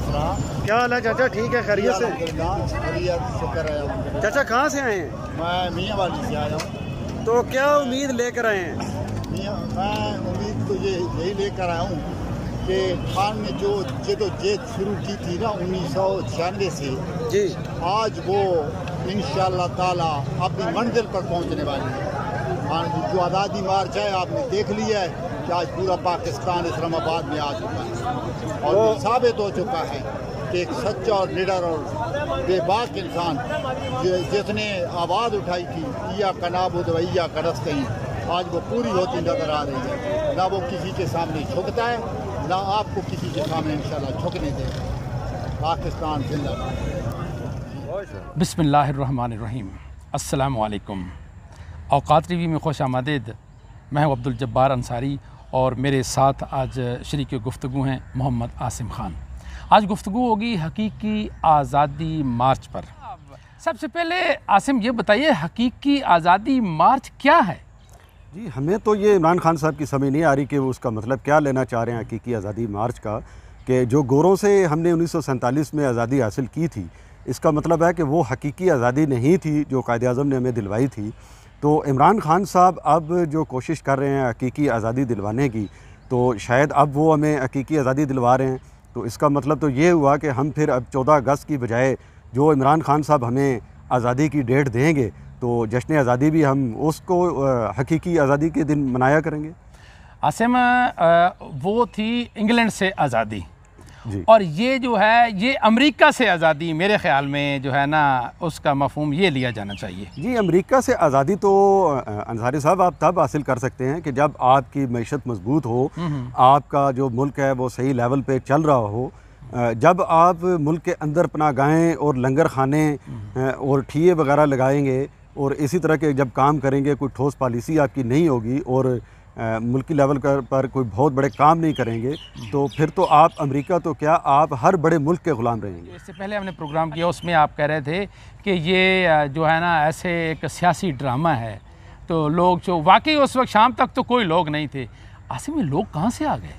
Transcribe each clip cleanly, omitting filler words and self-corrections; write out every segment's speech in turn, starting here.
क्या हाल है चाचा? ठीक है, खैरियत से? शुक्र है। चाचा कहाँ से आए हैं? मैं मियाँ वाली से आया हूँ। तो क्या उम्मीद लेकर आए हैं? मैं उम्मीद तो यही लेकर आया हूँ कि खान ने जो जदोजहद शुरू की थी ना 1996 से जी, आज वो इंशाअल्लाह ताला अपनी मंजिल पर पहुँचने वाली है। जो आज़ादी मार्च है आपने देख लिया है कि आज पूरा पाकिस्तान इस्लामाबाद में आ चुका है और ये साबित हो चुका है कि एक सच्चा और निडर और बेबाक इंसान जिसने आवाज़ उठाई थी या कनाबुद वैया कनस्तईं, आज वो पूरी होती नजर आ रही है। ना वो किसी के सामने झुकता है, ना आपको किसी के सामने इंशाल्लाह झुकने देगा। पाकिस्तान जिंदाबाद। बिस्मिल्लाहिर्रहमानिर्रहीम। अस्सलामु अलैकुम। औकात टीवी में खुश आमदीद। मैं हूं अब्दुल जब्बार अंसारी और मेरे साथ आज शरीक गुफ्तगू हैं मोहम्मद आसिम खान। आज गुफ्तगू होगी हकीकी आज़ादी मार्च पर। सबसे पहले आसिम ये बताइए, हकीकी आज़ादी मार्च क्या है? जी, हमें तो ये इमरान खान साहब की समझ नहीं आ रही कि वो उसका मतलब क्या लेना चाह रहे हैं हकीकी आज़ादी मार्च का। कि जो गोरों से हमने 1947 में आज़ादी हासिल की थी, इसका मतलब है कि वो हकीकी आज़ादी नहीं थी जो कायद-ए-आज़म ने हमें दिलवाई थी। तो इमरान खान साहब अब जो कोशिश कर रहे हैं हकीकी आज़ादी दिलवाने की, तो शायद अब वो हमें हकीकी आज़ादी दिलवा रहे हैं। तो इसका मतलब तो ये हुआ कि हम फिर अब 14 अगस्त की बजाय जो इमरान खान साहब हमें आज़ादी की डेट देंगे, तो जश्न आज़ादी भी हम उसको हकीकी आज़ादी के दिन मनाया करेंगे। आसिम, वो थी इंग्लैंड से आज़ादी जी, और ये जो है ये अमेरिका से आज़ादी, मेरे ख़्याल में जो है ना उसका मफ़हूम ये लिया जाना चाहिए। जी, अमेरिका से आज़ादी तो अंसारी साहब आप तब हासिल कर सकते हैं कि जब आपकी मईशत मजबूत हो, आपका जो मुल्क है वो सही लेवल पे चल रहा हो। जब आप मुल्क के अंदर पनाहगाहें और लंगर खाने और ठिये वगैरह लगाएंगे और इसी तरह के जब काम करेंगे, कोई ठोस पॉलिसी आपकी नहीं होगी और मुल्की लेवल पर कोई बहुत बड़े काम नहीं करेंगे, तो फिर तो आप अमेरिका तो क्या, आप हर बड़े मुल्क के ग़ुलाम रहेंगे। इससे पहले हमने प्रोग्राम किया, उसमें आप कह रहे थे कि ये जो है ना ऐसे एक सियासी ड्रामा है। तो लोग जो वाकई उस वक्त शाम तक तो कोई लोग नहीं थे। आसिम, में लोग कहाँ से आ गए?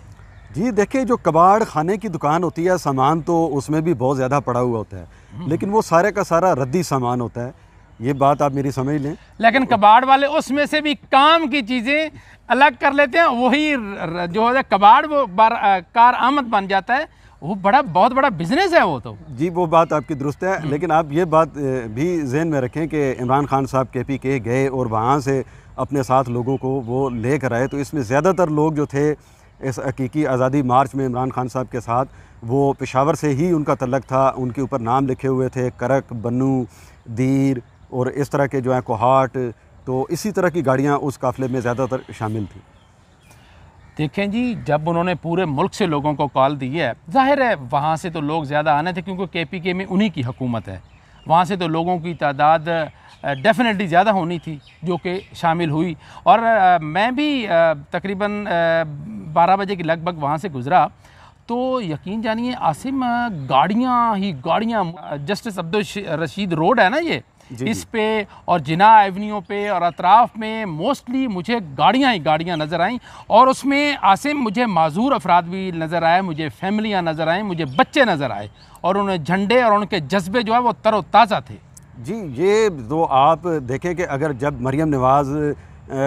जी देखिए, जो कबाड़ खाने की दुकान होती है, सामान तो उसमें भी बहुत ज़्यादा पड़ा हुआ होता है, लेकिन वो सारे का सारा रद्दी सामान होता है। ये बात आप मेरी समझ लें। लेकिन कबाड़ वाले उसमें से भी काम की चीज़ें अलग कर लेते हैं, वही जो है कबाड़ वो कार आमद बन जाता है। वो बहुत बड़ा बिजनेस है वो तो। जी, वो बात आपकी दुरुस्त है, लेकिन आप ये बात भी जहन में रखें कि इमरान खान साहब KPK गए और वहाँ से अपने साथ लोगों को वो लेकर आए। तो इसमें ज़्यादातर लोग जो थे इस हकीकी आज़ादी मार्च में इमरान खान साहब के साथ, वो पेशावर से ही उनका तल्लक था। उनके ऊपर नाम लिखे हुए थे करक, बन्नू, दीर और इस तरह के जो है कोहाट। तो इसी तरह की गाड़ियाँ उस काफ़िले में ज़्यादातर शामिल थी। देखें जी, जब उन्होंने पूरे मुल्क से लोगों को कॉल दी है, जाहिर है वहाँ से तो लोग ज़्यादा आने थे क्योंकि KPK में उन्हीं की हुकूमत है। वहाँ से तो लोगों की तादाद डेफिनेटली ज़्यादा होनी थी जो कि शामिल हुई। और मैं भी तकरीबन 12 बजे के लगभग वहाँ से गुज़रा, तो यकीन जानिए आसिम, गाड़ियाँ ही गाड़ियाँ। जस्टिस अब्दुल रशीद रोड है ना ये, इस पे और जिना एवेन्यू पे और अतराफ़ में मोस्टली मुझे गाड़ियाँ ही गाड़ियाँ नज़र आईं। और उसमें आसिम मुझे माजूर अफराद भी नज़र आए, मुझे फैमिलियाँ नज़र आएँ, मुझे बच्चे नज़र आए और उन्हें झंडे और उनके जज्बे जो है वो तरोताज़ा थे। जी, ये तो आप देखें कि अगर जब मरियम नवाज़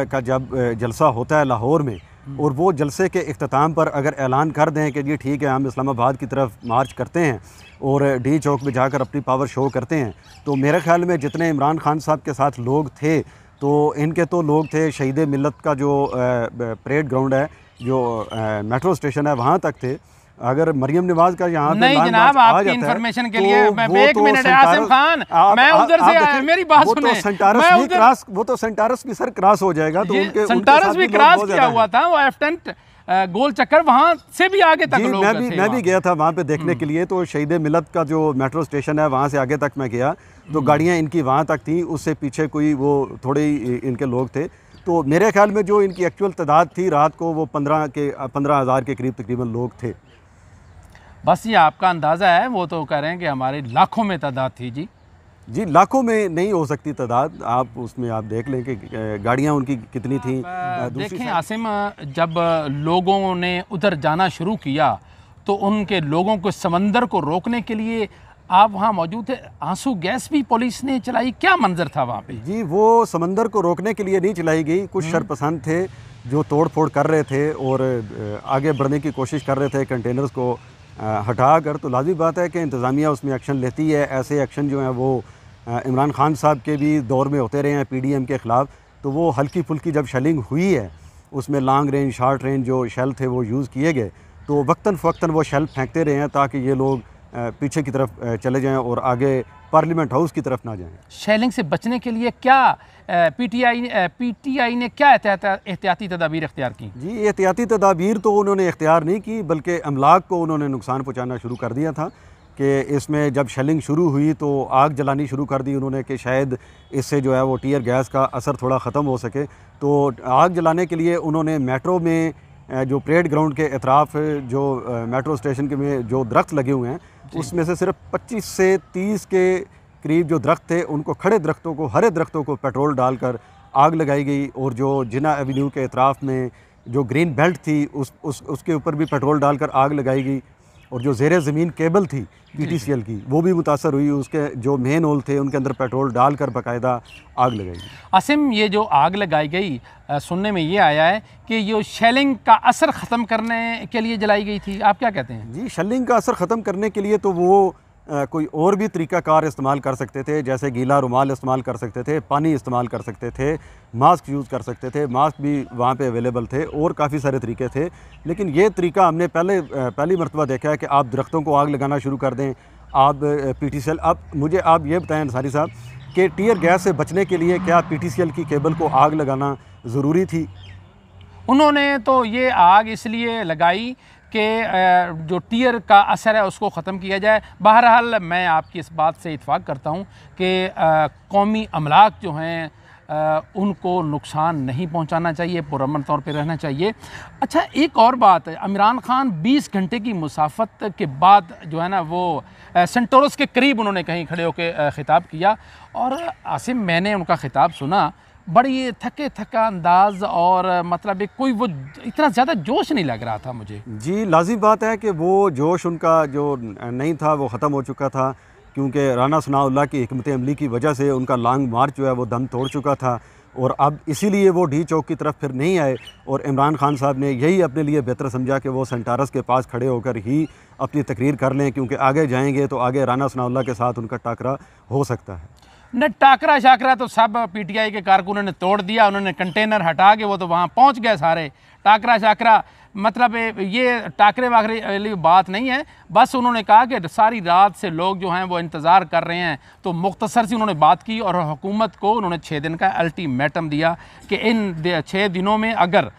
का जब जलसा होता है लाहौर में और वो जलसे के इख्तिताम पर अगर ऐलान कर दें कि जी ठीक है हम इस्लामाबाद की तरफ मार्च करते हैं और डी चौक में जाकर अपनी पावर शो करते हैं, तो मेरे ख़्याल में जितने इमरान खान साहब के साथ लोग थे, तो इनके तो लोग थे शहीद मिल्लत का जो परेड ग्राउंड है, जो मेट्रो स्टेशन है, वहाँ तक थे। अगर मरियम नवाज का यहाँ नहीं जनाब, आपकी इन्फॉर्मेशन के लिए मैं एक मिनट, आसिम खान, मैं उधर से, मेरी बात सुने, वो तो सेंटारस भी सर क्रॉस हो जाएगा। तो उनके सेंटारस भी क्रॉस किया हुआ था, वो F10 गोल चक्कर वहाँ से भी आगे तक लोग थे। मैं भी गया था वहाँ पे देखने के लिए। तो शहीद मिल्लत का जो मेट्रो स्टेशन है वहाँ से आगे तक मैं गया, तो गाड़ियाँ इनकी वहाँ तक थी, उससे पीछे कोई वो थोड़े ही इनके लोग थे। तो मेरे ख्याल में जो इनकी एक्चुअल तादाद थी रात को वो 15,000 के करीब तकरीबन लोग थे। बस ये आपका अंदाज़ा है, वो तो कह रहे हैं कि हमारे लाखों में तादाद थी। जी, लाखों में नहीं हो सकती तादाद, आप उसमें आप देख लें कि गाड़ियाँ उनकी कितनी थी। देखें आसिम, जब लोगों ने उधर जाना शुरू किया तो उनके लोगों को समंदर को रोकने के लिए आप वहाँ मौजूद थे, आंसू गैस भी पुलिस ने चलाई, क्या मंजर था वहाँ पे? जी, वो समंदर को रोकने के लिए नहीं चलाई गई, कुछ शरपसंद थे जो तोड़ फोड़ कर रहे थे और आगे बढ़ने की कोशिश कर रहे थे कंटेनर्स को हटा कर। तो लाज़मी बात है कि इंतज़ामिया उसमें एक्शन लेती है। ऐसे एक्शन जो हैं वो इमरान खान साहब के भी दौर में होते रहे हैं PDM के ख़िलाफ़। तो वो हल्की फुल्की जब शेलिंग हुई है, उसमें लॉन्ग रेंज शॉर्ट रेंज जो शेल थे वो यूज़ किए गए, तो वक्तन फ़वक्तन वो शेल फेंकते रहे हैं ताकि ये लोग पीछे की तरफ चले जाएं और आगे पार्लियामेंट हाउस की तरफ ना जाएं। शेलिंग से बचने के लिए क्या PTI ने क्या एहतियाती तदाबीर इख्तियार की? जी, एहतियाती तदाबीर तो उन्होंने इख्तियार नहीं की, बल्कि अमलाक को उन्होंने नुकसान पहुँचाना शुरू कर दिया था कि इसमें जब शेलिंग शुरू हुई तो आग जलानी शुरू कर दी उन्होंने कि शायद इससे जो है वो टीयर गैस का असर थोड़ा ख़त्म हो सके। तो आग जलाने के लिए उन्होंने मेट्रो में जो परेड ग्राउंड के अतराफ़ जो मेट्रो स्टेशन के में जो दरख्त लगे हुए हैं, उसमें से सिर्फ 25 से 30 के करीब जो दरख्त थे, उनको खड़े दरख्तों को, हरे दरख्तों को पेट्रोल डालकर आग लगाई गई। और जो जिन्ना एवेन्यू के अतराफ़ में जो ग्रीन बेल्ट थी उसके ऊपर भी पेट्रोल डालकर आग लगाई गई। और जो ज़ेरे ज़मीन केबल थी PTCL की, वो भी मुतासर हुई, उसके जो मेन होल थे उनके अंदर पेट्रोल डालकर बाकायदा आग लगाई गई। आसिम, ये जो आग लगाई गई, सुनने में ये आया है कि ये शेलिंग का असर ख़त्म करने के लिए जलाई गई थी, आप क्या कहते हैं? जी, शेलिंग का असर ख़त्म करने के लिए तो वो कोई और भी तरीक़ाकार इस्तेमाल कर सकते थे, जैसे गीला रुमाल इस्तेमाल कर सकते थे, पानी इस्तेमाल कर सकते थे, मास्क यूज़ कर सकते थे। मास्क भी वहाँ पे अवेलेबल थे और काफ़ी सारे तरीके थे। लेकिन ये तरीका हमने पहली मरतबा देखा है कि आप दरख्तों को आग लगाना शुरू कर दें, आप PTCL। अब मुझे आप ये बताएं अंसारी साहब कि टीयर गैस से बचने के लिए क्या PTCL की केबल को आग लगाना ज़रूरी थी? उन्होंने तो ये आग इसलिए लगाई कि जो टीयर का असर है उसको ख़त्म किया जाए। बहरहाल मैं आपकी इस बात से इत्फाक करता हूँ कि कौमी अमलाक जो हैं उनको नुकसान नहीं पहुँचाना चाहिए, पुरअमन तौर पे रहना चाहिए। अच्छा, एक और बात है, इमरान खान 20 घंटे की मुसाफत के बाद जो है ना वो सेंटोरस के करीब उन्होंने कहीं खड़े होकर ख़िताब किया। और आसिम, मैंने उनका ख़िताब सुना, बड़ी थके थका अंदाज और मतलब एक कोई वो इतना ज़्यादा जोश नहीं लग रहा था मुझे। जी, लाज़िम बात है कि वो जोश उनका जो नहीं था वो ख़त्म हो चुका था, क्योंकि राना सनाउल्लाह की हिकमत अमली की वजह से उनका लॉन्ग मार्च जो है वो दम तोड़ चुका था। और अब इसीलिए वो डी चौक की तरफ फिर नहीं आए और इमरान खान साहब ने यही अपने लिए बेहतर समझा कि वो सेंटारस के पास खड़े होकर ही अपनी तकरीर कर लें, क्योंकि आगे जाएंगे तो आगे राना सनाउल्लाह के साथ उनका टाकरा हो सकता है। न टाकरा शाकरा तो सब PTI के कारकुनों ने तोड़ दिया, उन्होंने कंटेनर हटा के वो तो वहाँ पहुँच गए सारे। टाकरा शाकरा मतलब ये टाकरे वाकरे वाली बात नहीं है, बस उन्होंने कहा कि सारी रात से लोग जो हैं वो इंतज़ार कर रहे हैं। तो मुख्तसर सी उन्होंने बात की और हुकूमत को उन्होंने 6 दिन का अल्टीमेटम दिया कि इन 6 दिनों में अगर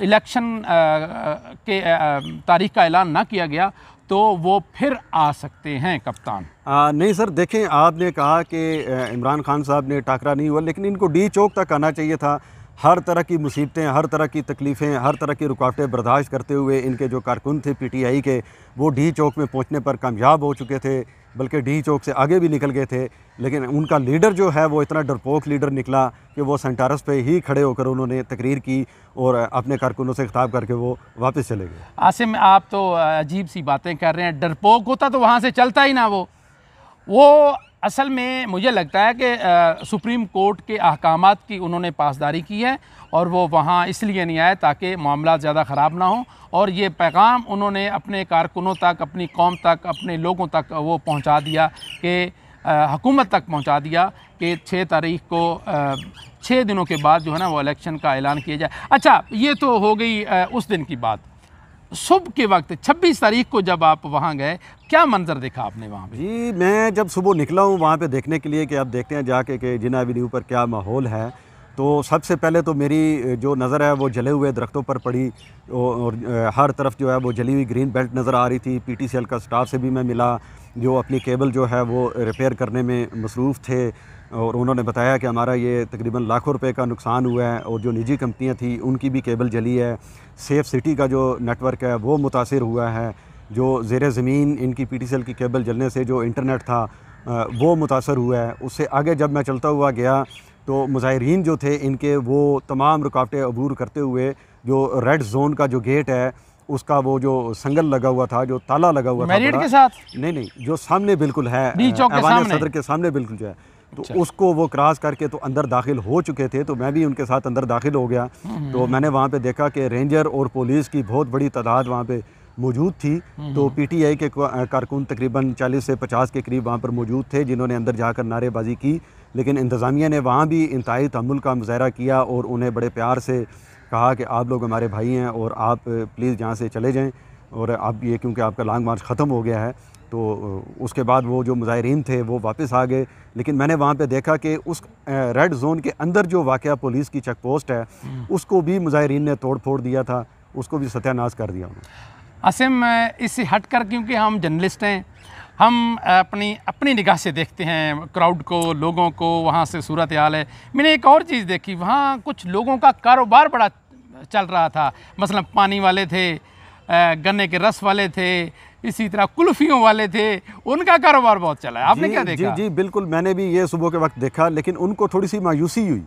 इलेक्शन के तारीख का ऐलान ना किया गया तो वो फिर आ सकते हैं। कप्तान नहीं सर, देखें, आपने कहा कि इमरान खान साहब ने टाकरा नहीं हुआ, लेकिन इनको डी चौक तक आना चाहिए था। हर तरह की मुसीबतें, हर तरह की तकलीफ़ें, हर तरह की रुकावटें बर्दाश्त करते हुए इनके जो कारकुन थे PTI के, वो डी चौक में पहुंचने पर कामयाब हो चुके थे, बल्कि डी चौक से आगे भी निकल गए थे। लेकिन उनका लीडर जो है वो इतना डरपोक लीडर निकला कि वो सेंटारस पे ही खड़े होकर उन्होंने तकरीर की और अपने कारकुनों से खिताब करके वो वापस चले गए। आसिम, आप तो अजीब सी बातें कर रहे हैं। डरपोक होता तो वहाँ से चलता ही ना। वो असल में मुझे लगता है कि सुप्रीम कोर्ट के अहकामात की उन्होंने पासदारी की है और वो वहाँ इसलिए नहीं आए ताकि मामला ज़्यादा ख़राब ना हो। और ये पैगाम उन्होंने अपने कारकुनों तक, अपनी कौम तक, अपने लोगों तक वो पहुँचा दिया कि हुकूमत तक पहुँचा दिया कि 6 तारीख को 6 दिनों के बाद जो है ना वो इलेक्शन का ऐलान किया जाए। अच्छा, ये तो हो गई उस दिन की बात। सुबह के वक्त 26 तारीख को जब आप वहाँ गए, क्या मंजर देखा आपने वहाँ पे? जी, मैं जब सुबह निकला हूँ वहाँ पे देखने के लिए कि अब देखते हैं जाके कि जिन्ना एवेन्यू पर क्या माहौल है, तो सबसे पहले तो मेरी जो नज़र है वो जले हुए दरख्तों पर पड़ी और हर तरफ जो है वो जली हुई ग्रीन बेल्ट नज़र आ रही थी। PTCL का स्टाफ से भी मैं मिला जो अपनी केबल जो है वो रिपेयर करने में मसरूफ़ थे और उन्होंने बताया कि हमारा ये तकरीबन लाखों रुपए का नुकसान हुआ है और जो निजी कंपनियां थी उनकी भी केबल जली है। सेफ सिटी का जो नेटवर्क है वो मुतासिर हुआ है। जो ज़ेरे ज़मीन इनकी PTCL की केबल जलने से जो इंटरनेट था वो मुतासर हुआ है। उससे आगे जब मैं चलता हुआ गया तो मुज़ाहिरीन जो थे इनके वो तमाम रुकावटें अबूर करते हुए जो रेड जोन का जो गेट है उसका वो जो संगल लगा हुआ था, जो ताला लगा हुआ था मैरिड के साथ, नहीं, जो सामने बिल्कुल है, ऐवान सदर के सामने बिल्कुल जो है, तो उसको वो क्रॉस करके तो अंदर दाखिल हो चुके थे। तो मैं भी उनके साथ अंदर दाखिल हो गया। तो मैंने वहाँ पे देखा कि रेंजर और पुलिस की बहुत बड़ी तादाद वहाँ पे मौजूद थी। तो पीटीआई के कारकुन तकरीबन 40 से 50 के करीब वहाँ पर मौजूद थे, जिन्होंने अंदर जाकर नारेबाजी की। लेकिन इंतज़ामिया ने वहाँ भी इंतहाई तहम्मुल का मुज़ाहरा किया और उन्हें बड़े प्यार से कहा कि आप लोग हमारे भाई हैं और आप प्लीज़ यहाँ से चले जाएँ, और अब ये क्योंकि आपका लॉन्ग मार्च ख़त्म हो गया है। तो उसके बाद वो जो मुज़ाहिरीन थे वो वापस आ गए। लेकिन मैंने वहाँ पे देखा कि उस रेड जोन के अंदर जो वाक़या पुलिस की चेक पोस्ट है, उसको भी मुज़ाहिरीन ने तोड़ फोड़ दिया था, उसको भी सत्यानाश कर दिया उन्होंने। आसिम, इससे हटकर, क्योंकि हम जर्नलिस्ट हैं, हम अपनी निगाह से देखते हैं क्राउड को, लोगों को, वहाँ से सूरत हाल है। मैंने एक और चीज़ देखी, वहाँ कुछ लोगों का कारोबार बड़ा चल रहा था। मसलन पानी वाले थे, गन्ने के रस वाले थे, इसी तरह कुल्फियों वाले थे, उनका कारोबार बहुत चला है। आपने क्या देखा? जी बिल्कुल, मैंने भी ये सुबह के वक्त देखा। लेकिन उनको थोड़ी सी मायूसी हुई।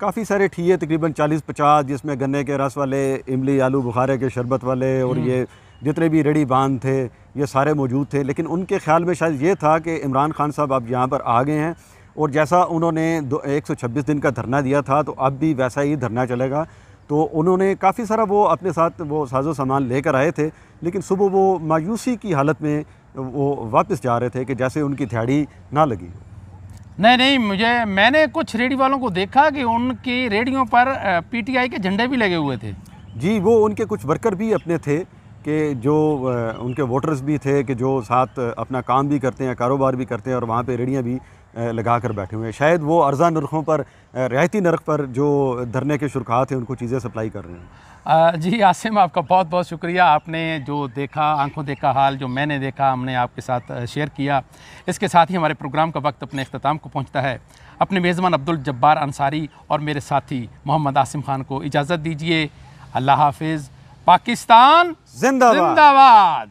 काफ़ी सारे ठिए तकरीबन 40-50, जिसमें गन्ने के रस वाले, इमली आलू बुखारे के शरबत वाले और ये जितने भी रेडी बांध थे, ये सारे मौजूद थे। लेकिन उनके ख्याल में शायद ये था कि इमरान खान साहब अब यहाँ पर आ गए हैं, और जैसा उन्होंने 126 दिन का धरना दिया था, तो अब भी वैसा ही धरना चलेगा। तो उन्होंने काफ़ी सारा वो अपने साथ वो साजो सामान लेकर आए थे। लेकिन सुबह वो मायूसी की हालत में वो वापस जा रहे थे कि जैसे उनकी दिहाड़ी ना लगी। नहीं, मैंने कुछ रेडी वालों को देखा कि उनकी रेडियों पर पीटीआई के झंडे भी लगे हुए थे। जी, वो उनके कुछ वर्कर भी अपने थे कि जो उनके वोटर्स भी थे कि जो साथ अपना काम भी करते हैं, कारोबार भी करते हैं, और वहाँ पे रेडियाँ भी लगा कर बैठे हुए हैं। शायद वो अर्ज़ा नरखों पर, रियायती नर्ख पर जो धरने के शुरका थे, उनको चीज़ें सप्लाई कर रहे हैं। जी आसिम, आपका बहुत बहुत शुक्रिया। आपने जो देखा, आंखों देखा हाल जो मैंने देखा, हमने आपके साथ शेयर किया। इसके साथ ही हमारे प्रोग्राम का वक्त अपने अख्ताम को पहुँचता है। अपने मेज़बान अब्दुल जब्बार अंसारी और मेरे साथी मोहम्मद आसिम खान को इजाज़त दीजिए। अल्लाह हाफिज़। पाकिस्तान जिंदाबाद। जिंदाबाद।